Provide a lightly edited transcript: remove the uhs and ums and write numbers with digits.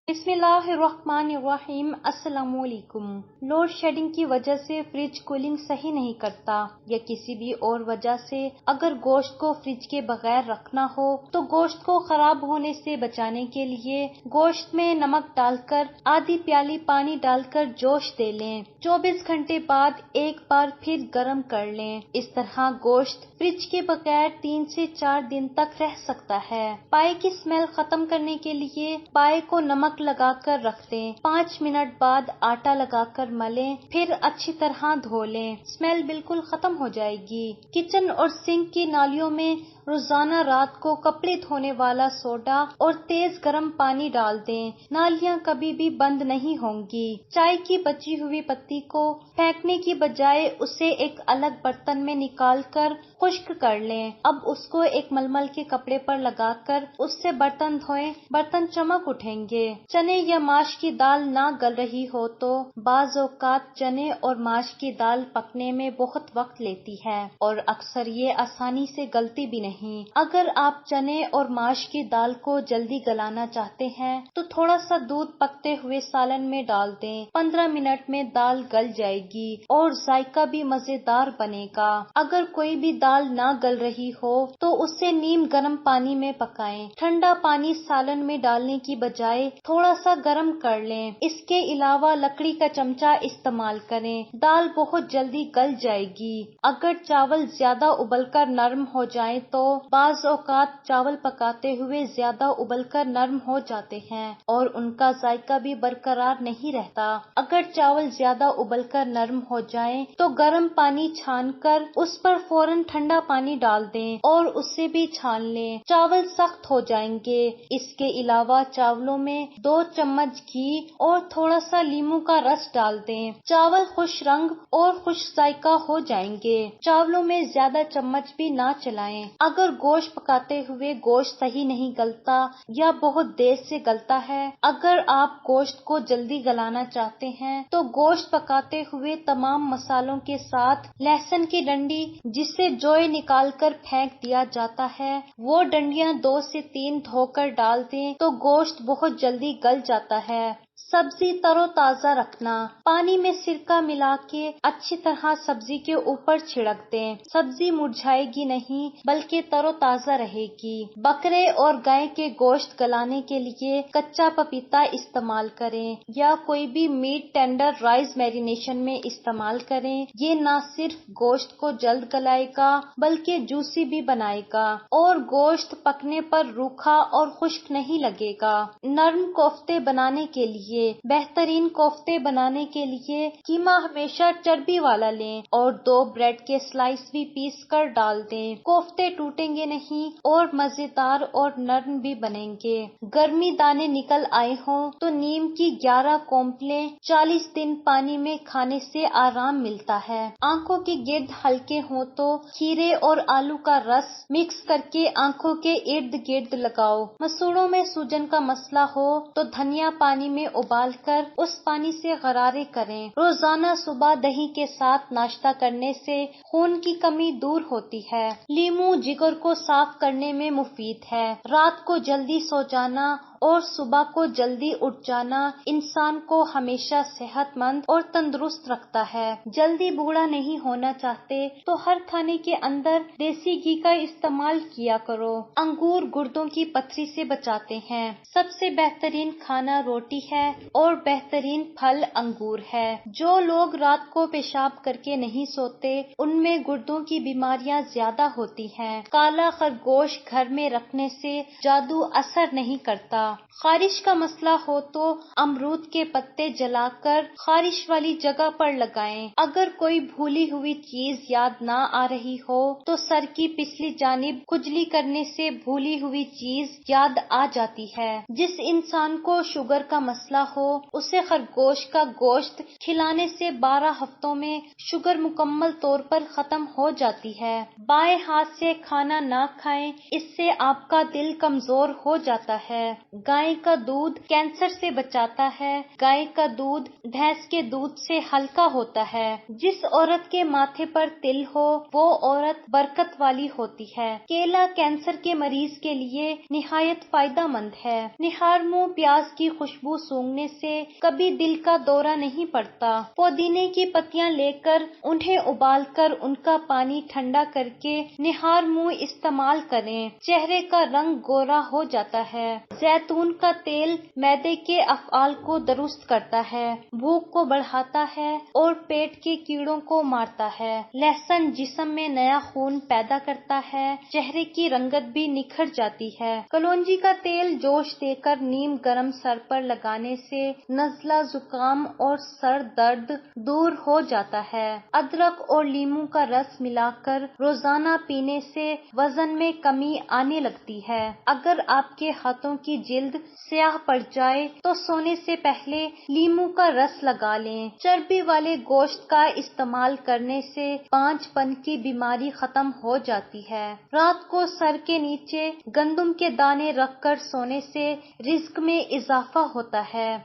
بسم اللہ الرحمن الرحیم۔ السلام علیکم۔ لوڈ شیڈنگ کی وجہ سے فریج کولنگ صحیح نہیں کرتا یا کسی بھی اور وجہ سے اگر گوشت کو فریج کے بغیر رکھنا ہو تو گوشت کو خراب ہونے سے بچانے کے لیے گوشت میں نمک ڈال کر آدھی پیالی پانی ڈال کر جوش دے لیں۔ 24 گھنٹے بعد ایک بار پھر گرم کر لیں۔ اس طرح گوشت فریج کے بغیر 3 سے 4 دن تک رہ سکتا ہے۔ پائے کی اسمیل ختم کرنے کے لیے پائے کو نمک لگا کر رکھ دیں۔ 5 منٹ بعد آٹا لگا کر ملیں، پھر اچھی طرح دھو لیں، اسمیل بالکل ختم ہو جائے گی۔ کچن اور سنک کی نالیوں میں روزانہ رات کو کپڑے دھونے والا سوڈا اور تیز گرم پانی ڈال دیں، نالیاں کبھی بھی بند نہیں ہوں گی۔ چائے کی بچی ہوئی پتی کو پھینکنے کی بجائے اسے ایک الگ برتن میں نکال کر خشک کر لیں۔ اب اس کو ایک ململ کے کپڑے پر لگا کر اس سے برتن دھوئیں، برتن چمک اٹھیں گے۔ چنے یا ماش کی دال نہ گل رہی ہو تو بعض اوقات چنے اور ماش کی دال پکنے میں بہت وقت لیتی ہے اور اکثر یہ آسانی سے گلتی بھی نہیں۔ اگر آپ چنے اور ماش کی دال کو جلدی گلانا چاہتے ہیں تو تھوڑا سا دودھ پکتے ہوئے سالن میں ڈال دیں۔ 15 منٹ میں دال گل جائے گی اور ذائقہ بھی مزیدار بنے گا۔ اگر کوئی بھی دال نہ گل رہی ہو تو اسے نیم گرم پانی میں پکائیں۔ ٹھنڈا پانی سالن میں ڈالنے کی بجائے تھوڑا سا گرم کر لیں۔ اس کے علاوہ لکڑی کا چمچہ استعمال کریں، دال بہت جلدی گل جائے گی۔ اگر چاول زیادہ ابل کر نرم ہو جائیں تو بعض اوقات چاول پکاتے ہوئے زیادہ ابل کر نرم ہو جاتے ہیں اور ان کا ذائقہ بھی برقرار نہیں رہتا۔ اگر چاول زیادہ ابل کر نرم ہو جائیں تو گرم پانی چھان کر اس پر فوراً ٹھنڈا پانی ڈال دیں اور اسے بھی چھان لیں، چاول سخت ہو جائیں گے۔ اس کے علاوہ چاولوں میں 2 چمچ گھی اور تھوڑا سا لیموں کا رس ڈال دیں، چاول خوش رنگ اور خوش ذائقہ ہو جائیں گے۔ چاولوں میں زیادہ چمچ بھی نہ چلائیں۔ اگر گوشت پکاتے ہوئے گوشت صحیح نہیں گلتا یا بہت دیر سے گلتا ہے، اگر آپ گوشت کو جلدی گلانا چاہتے ہیں تو گوشت پکاتے ہوئے تمام مسالوں کے ساتھ لہسن کی ڈنڈی جسے جوئے نکال کر پھینک دیا جاتا ہے، وہ ڈنڈیاں 2 سے 3 دھو کر ڈال دیں تو گوشت بہت جلدی گل جاتا ہے۔ سبزی تر و تازہ رکھنا، پانی میں سرکہ ملا کے اچھی طرح سبزی کے اوپر چھڑک دیں، سبزی مرجھائے گی نہیں بلکہ تر و تازہ رہے گی۔ بکرے اور گائے کے گوشت گلانے کے لیے کچا پپیتا استعمال کریں یا کوئی بھی میٹ ٹینڈر رائز میرینیشن میں استعمال کریں، یہ نہ صرف گوشت کو جلد گلائے گا بلکہ جوسی بھی بنائے گا اور گوشت پکنے پر روکھا اور خشک نہیں لگے گا۔ نرم کوفتے بنانے کے لیے، بہترین کوفتے بنانے کے لیے قیمہ ہمیشہ چربی والا لیں اور 2 بریڈ کے سلائس بھی پیس کر ڈال دیں، کوفتے ٹوٹیں گے نہیں اور مزیدار اور نرم بھی بنیں گے۔ گرمی دانے نکل آئے ہوں تو نیم کی 11 کونپلیں 40 دن پانی میں کھانے سے آرام ملتا ہے۔ آنکھوں کے گرد ہلکے ہوں تو کھیرے اور آلو کا رس مکس کر کے آنکھوں کے ارد گرد لگاؤ۔ مسوڑوں میں سوجن کا مسئلہ ہو تو دھنیا پانی میں ابال کر اس پانی سے غرارے کریں۔ روزانہ صبح دہی کے ساتھ ناشتہ کرنے سے خون کی کمی دور ہوتی ہے۔ لیموں جگر کو صاف کرنے میں مفید ہے۔ رات کو جلدی سو جانا اور صبح کو جلدی اٹھ جانا انسان کو ہمیشہ صحت مند اور تندرست رکھتا ہے۔ جلدی بوڑھا نہیں ہونا چاہتے تو ہر کھانے کے اندر دیسی گھی کا استعمال کیا کرو۔ انگور گردوں کی پتھری سے بچاتے ہیں۔ سب سے بہترین کھانا روٹی ہے اور بہترین پھل انگور ہے۔ جو لوگ رات کو پیشاب کر کے نہیں سوتے ان میں گردوں کی بیماریاں زیادہ ہوتی ہیں۔ کالا خرگوش گھر میں رکھنے سے جادو اثر نہیں کرتا۔ خارش کا مسئلہ ہو تو امرود کے پتے جلا کر خارش والی جگہ پر لگائیں۔ اگر کوئی بھولی ہوئی چیز یاد نہ آ رہی ہو تو سر کی پچھلی جانب کھجلی کرنے سے بھولی ہوئی چیز یاد آ جاتی ہے۔ جس انسان کو شوگر کا مسئلہ ہو اسے خرگوش کا گوشت کھلانے سے 12 ہفتوں میں شوگر مکمل طور پر ختم ہو جاتی ہے۔ بائیں ہاتھ سے کھانا نہ کھائیں، اس سے آپ کا دل کمزور ہو جاتا ہے۔ گائے کا دودھ کینسر سے بچاتا ہے۔ گائے کا دودھ بھینس کے دودھ سے ہلکا ہوتا ہے۔ جس عورت کے ماتھے پر تل ہو وہ عورت برکت والی ہوتی ہے۔ کیلا کینسر کے مریض کے لیے نہایت فائدہ مند ہے۔ نہار منہ پیاز کی خوشبو سونگھنے سے کبھی دل کا دورہ نہیں پڑتا۔ پودینے کی پتیاں لے کر انہیں ابال کر ان کا پانی ٹھنڈا کر کے نہار منہ استعمال کریں، چہرے کا رنگ گورا ہو جاتا ہے۔ زیتون کا تیل معدے کے افعال کو درست کرتا ہے، بھوک کو بڑھاتا ہے اور پیٹ کے کیڑوں کو مارتا ہے۔ لہسن جسم میں نیا خون پیدا کرتا ہے، چہرے کی رنگت بھی نکھر جاتی ہے۔ کلونجی کا تیل جوش دے کر نیم گرم سر پر لگانے سے نزلہ، زکام اور سر درد دور ہو جاتا ہے۔ ادرک اور لیموں کا رس ملا کر روزانہ پینے سے وزن میں کمی آنے لگتی ہے۔ اگر آپ کے ہاتھوں کی جلد سیاہ پڑ جائے تو سونے سے پہلے لیموں کا رس لگا لیں۔ چربی والے گوشت کا استعمال کرنے سے پانچ پن کی بیماری ختم ہو جاتی ہے۔ رات کو سر کے نیچے گندم کے دانے رکھ کر سونے سے رزق میں اضافہ ہوتا ہے۔